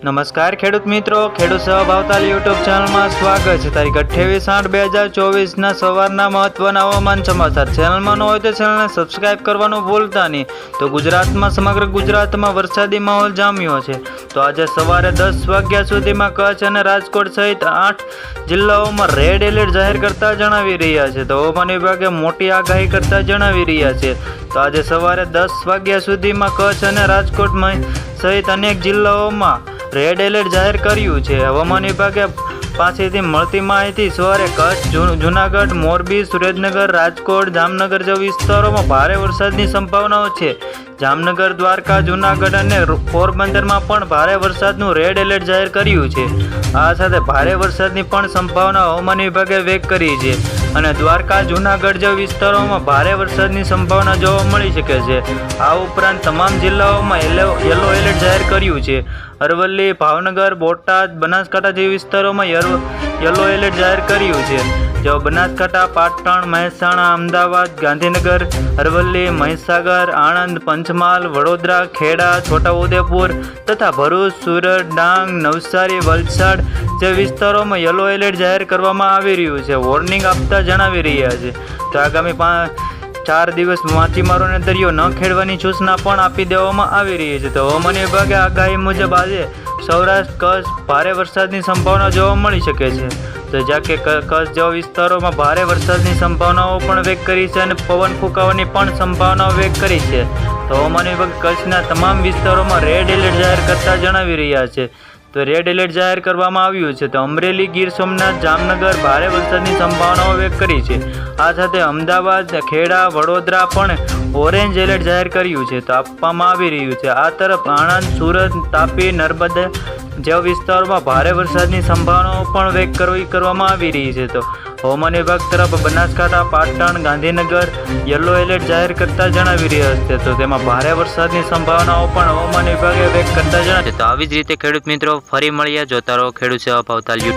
નમસ્કાર ખેડૂત મિત્રો, ખેડૂત સેવા ભાવતાલ યુટ્યુબ ચેનલમાં સ્વાગત છે। તારીખ 28/8/2024 સવારના મહત્વના હવામાન સમાચાર। ચેનલમાં ન હોય તો ચેનલને સબસ્ક્રાઇબ કરવાનું ભૂલતા નહીં। તો ગુજરાતમાં સમગ્ર ગુજરાતમાં વરસાદી માહોલ જામ્યો છે। તો આજે સવારે 10 વાગ્યા સુધીમાં કચ્છ અને રાજકોટ સહિત 8 જિલ્લાઓમાં રેડ એલર્ટ જાહેર કરતા જણાવી રહ્યા છે। તો હવામાન વિભાગે મોટી આગાહી કરતા જણાવી રહ્યા છે। તો આજે સવારે 10 વાગ્યા સુધીમાં કચ્છ અને રાજકોટમાં સહિત અનેક જિલ્લાઓમાં રેડ એલર્ટ જાહેર કર્યું છે। હવામાન વિભાગે પાસેથી મળતી માહિતી સવારે કચ્છ, જૂનાગઢ, મોરબી, સુરેન્દ્રનગર, રાજકોટ, જામનગર જેવા વિસ્તારોમાં ભારે વરસાદની સંભાવનાઓ છે। જામનગર, દ્વારકા, જૂનાગઢ અને પોરબંદરમાં પણ ભારે વરસાદનું રેડ એલર્ટ જાહેર કર્યું છે। આ સાથે ભારે વરસાદની પણ સંભાવના હવામાન વિભાગે વ્યક્ત કરી છે અને દ્વારકા, જૂનાગઢ જેવા વિસ્તારોમાં ભારે વરસાદની સંભાવના જોવા મળી શકે છે। આ ઉપરાંત તમામ જિલ્લાઓમાં યલો એલર્ટ જાહેર કર્યું છે। અરવલ્લી, ભાવનગર, બોટાદ, બનાસકાંઠા જેવા વિસ્તારોમાં યલો એલર્ટ જાહેર કર્યું છે। જો બનાસકાંઠા, પાટણ, મહેસાણા, અમદાવાદ, ગાંધીનગર, અરવલ્લી, મહીસાગર, આણંદ, પંચમહાલ, વડોદરા, ખેડા, છોટાઉદેપુર તથા ભરૂચ, સુરત, ડાંગ, નવસારી, વલસાડ જે વિસ્તારોમાં યલો એલર્ટ જાહેર કરવામાં આવી રહ્યું છે। વોર્નિંગ આપતા જણાવી રહ્યા છે। તો આગામી 4 દિવસ માછીમારોને દરિયો ન ખેડવાની સૂચના પણ આપી દેવામાં આવી રહી છે। તો હવામાન વિભાગે આગાહી મુજબ આજે સૌરાષ્ટ્ર, કચ્છ ભારે વરસાદની સંભાવના જોવા મળી શકે છે। તો જ્યાં કે કચ્છ જેવા વિસ્તારોમાં ભારે વરસાદની સંભાવનાઓ પણ વ્યક્ત કરી છે અને પવન ફૂંકાવાની પણ સંભાવનાઓ વ્યક્ત કરી છે। તો હવામાન વિભાગ કચ્છના તમામ વિસ્તારોમાં રેડ એલર્ટ જાહેર કરતા જણાવી રહ્યા છે। તો રેડ એલર્ટ જાહેર કરવામાં આવ્યું છે। તો અમરેલી, ગીર સોમનાથ, જામનગર ભારે વરસાદની સંભાવનાઓ વ્યક્ત કરી છે। આ સાથે અમદાવાદ, ખેડા, વડોદરા પણ ઓરેન્જ એલર્ટ જાહેર કર્યું છે, તો આપવામાં આવી રહ્યું છે। આ તરફ આણંદ, સુરત, તાપી, નર્મદા જેવા વિસ્તારોમાં ભારે વરસાદની સંભાવનાઓ પણ વ્યક્ત કરવામાં આવી રહી છે। તો હવામાન વિભાગ તરફ બનાસકાંઠા, પાટણ, ગાંધીનગર યલો એલર્ટ જાહેર કરતા જણાવી રહ્યા છે। તો તેમાં ભારે વરસાદની સંભાવનાઓ પણ હવામાન વિભાગે વ્યક્ત કરતા જણાવી છે। તો આવી જ રીતે ખેડૂત મિત્રો ફરી મળીએ, જોતા રહો ખેડૂત સેવા ભાવતાલ યુટ્યુબ।